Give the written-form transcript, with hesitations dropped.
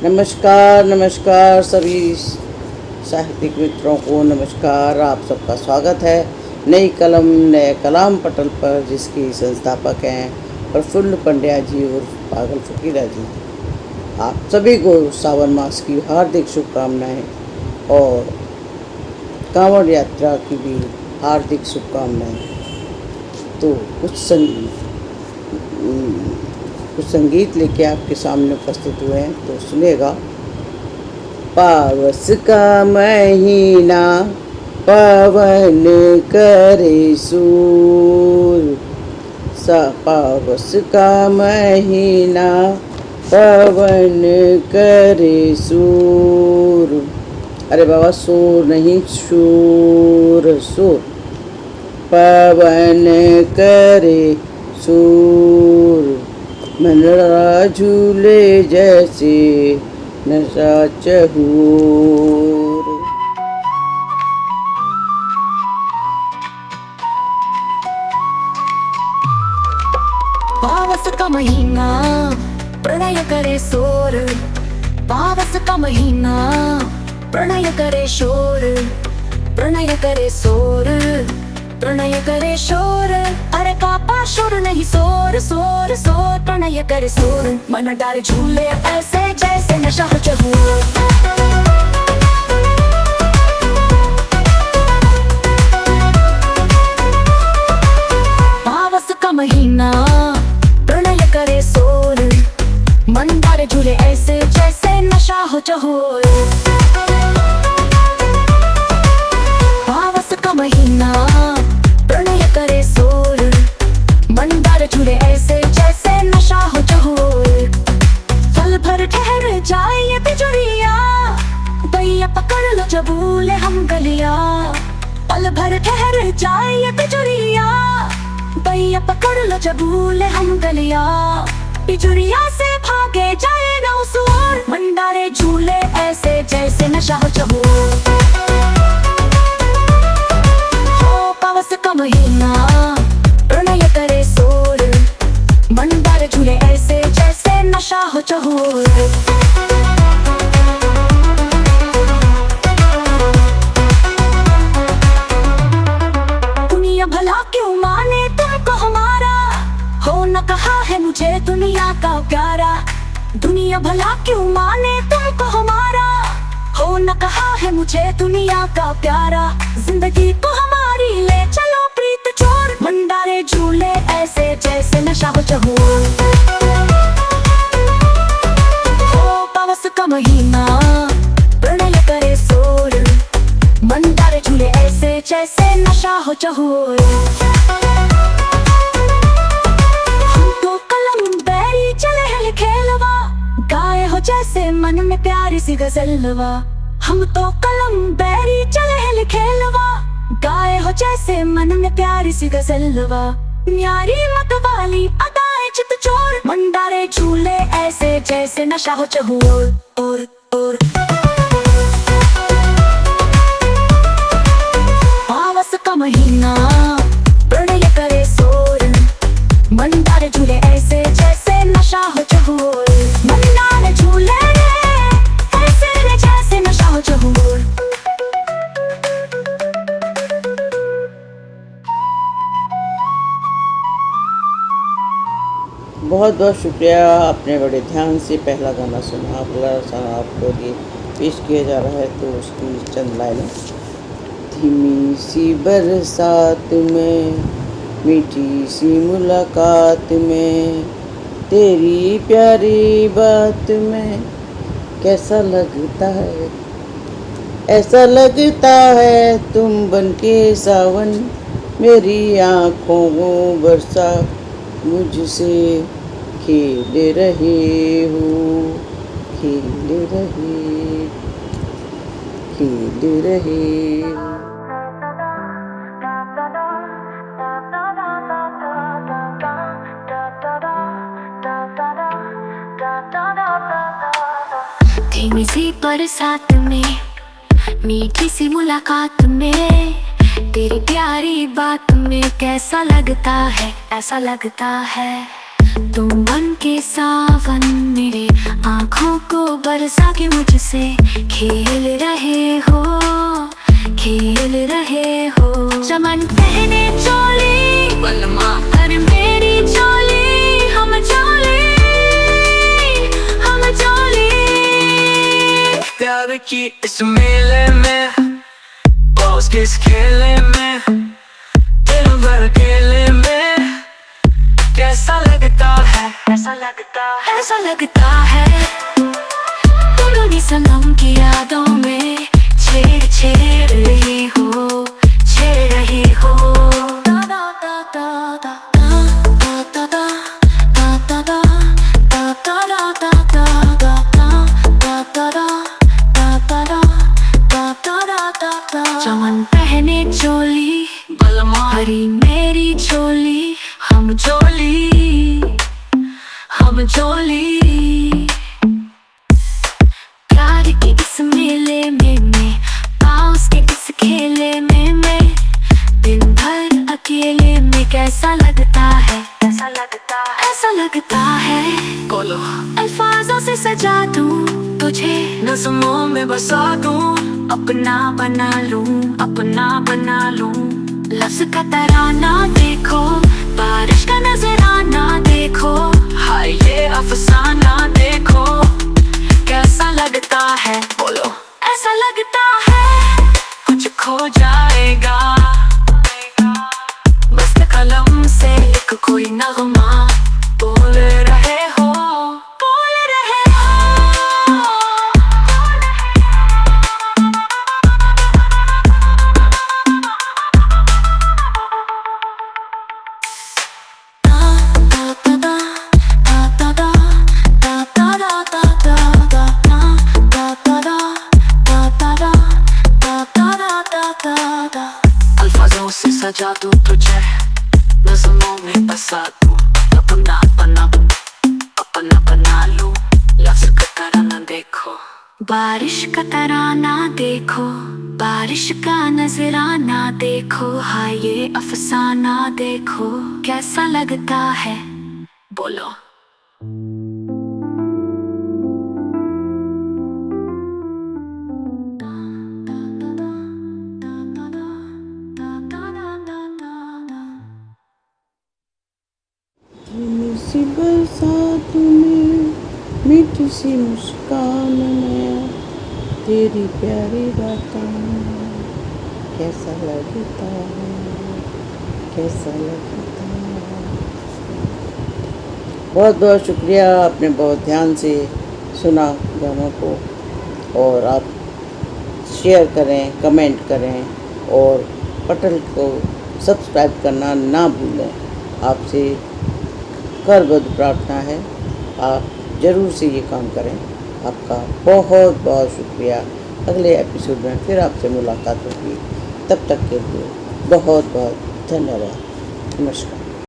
नमस्कार नमस्कार सभी साहित्यिक मित्रों को नमस्कार। आप सबका स्वागत है नई कलम नए कलाम पटल पर, जिसकी संस्थापक हैं प्रफुल्ल पंड्या जी उर्फ पागल फकीरा जी। आप सभी को सावन मास की हार्दिक शुभकामनाएं और कांवड़ यात्रा की भी हार्दिक शुभकामनाएं। तो कुछ संगीत लेके आपके सामने उपस्थित हुए हैं, तो सुनेगा। पावस का महीना पवन करे सूर, पावस का महीना पवन करे सूर। अरे बाबा, सूर नहीं, शूर सूर। पवन करे सूर, मनरा झूले जैसे नशा चहूर। पावस का महीना प्रणय करे शोर, पावस का महीना प्रणय करे शोर, प्रणय करे शोर, प्रणय करे शोर। अरे कापा शोर नहीं, शोर शोर शोर, प्रणय करे शोर। मन डाले झूले ऐसे जैसे नशा चहूर। पावस का महीना प्रणय करे शोर, मन डाले झूले ऐसे जैसे नशा हो चहूर। पावस का महीना प्रणय करे शोर, मन डाले झूले ऐसे जैसे नशा हो चहूर। पल भर ठहर जाए ये तिजोरिया, भैया पकड़ लो जबूले हम गलिया। पल भर ठहर जाए ये तिजोरिया, भैया पकड़ लो जबूले हम गलिया। तिजोरिया से भागे जाए ना उस ओर, मन डाले झूले ऐसे जैसे नशा हो चहूर। पावस का महीना प्रणय करे शोर, मन डाले झूले ऐसे जैसे नशा हो चहूर। दुनिया भला क्यों माने तुमको हमारा, हो न कहा है मुझे दुनिया का प्यारा। दुनिया भला क्यों माने तुमको हमारा, हो न कहा है मुझे दुनिया का प्यारा। जिंदगी को हमारी ले चलो प्रीत चोर, मन डाले झूले ऐसे जैसे नशा हो चहूर। हो पावस का महीना प्रणय करे शोर, मन डाले झूले ऐसे जैसे नशा हो चहूर। हम तो कलम बैरी चले हैं लिखेलवा, गाए हो जैसे मन में प्यारी सी गजलवा। हम तो कलम बैरी चले हैं लिखेलवा, गाए हो जैसे मन में प्यारी सी गजलवा। न्यारी मत वाली अदाए चित चोर, मन डाले झूले ऐसे जैसे नशा हो चहूर। और पावस का महीना प्रणय करे शोर, मन डाले झूले ऐसे जैसे नशा हो चहूर। मन डाले झूले ऐसे जैसे नशा हो चहूर। बहुत बहुत शुक्रिया, आपने बड़े ध्यान से पहला गाना सुना। अगला गाना आपको लिए पेश किया जा रहा है, तो उसकी चंद लाइनें। धीमी सी बरसात में, मीठी सी मुलाकात में, तेरी प्यारी बात में कैसा लगता है, ऐसा लगता है तुम बनके सावन, मेरी आँखों को बरसा मुझसे खेल रहे हो, खेल रहे हो। धीमी सी बरसात में, मीठी सी मुलाकात में, तेरी प्यारी बात में कैसा लगता है, ऐसा लगता है तुम मन के सावन मेरे आँखों को बरसा के मुझसे खेल रहे हो, खेल रहे हो। चमन पहने चोली बलमा हर मेरी चोली, हम चोली, हम चोली। प्यार की इस मेले में, बॉस के इस खेले में, दिल भर खेले में, कैसा लगता है, ऐसा लगता है, ऐसा लगता है पुरानी सनम की यादों में छेड़ छेड़ रही हो, छेड़ रही हो। दा दा दा दा दा दा दा दा दा दा चमन पहने चोली बलमा हरी मेरी चोली, हम चोली, हम चोली। प्यार के इस मेले में मैं, पास के इस खेले में मैं, दिन भर अकेले में कैसा लगता है, ऐसा लगता है, ऐसा लगता है। बोलो अल्फाजों से सजा दूं तुझे, नज़मों में बसा दूं, अपना बना लूं, अपना बना लूं। लफ्ज का तराना देखो, बारिश का नजराना देखो, हाय ये अफसाना देखो, कैसा लगता है, बोलो ऐसा लगता है कुछ खो जाएगा, बस कलम से लिख कोई नगमा, बोल रहे हो, बोल रहे हो। अल्फाजों से सजा दूं तुझे, नज़मों में बसा दूं, अपना बना, अपना बना लूं, लफ्ज़ का तराना देखो, बारिश का तराना देखो, बारिश का नजराना देखो, हाय ये अफसाना देखो, कैसा लगता है, बोलो धीमी सी बरसात में, मीठी सी मुस्कान में, तेरी प्यारी बातों में कैसा लगता है, कैसा लगता है। बहुत बहुत शुक्रिया, आपने बहुत ध्यान से सुना गानों को, और आप शेयर करें, कमेंट करें, और पटल को सब्सक्राइब करना ना भूलें। आपसे करबद्ध प्रार्थना है, आप ज़रूर से ये काम करें। आपका बहुत बहुत शुक्रिया। अगले एपिसोड में फिर आपसे मुलाकात होगी, तब तक के लिए बहुत बहुत धन्यवाद। नमस्कार।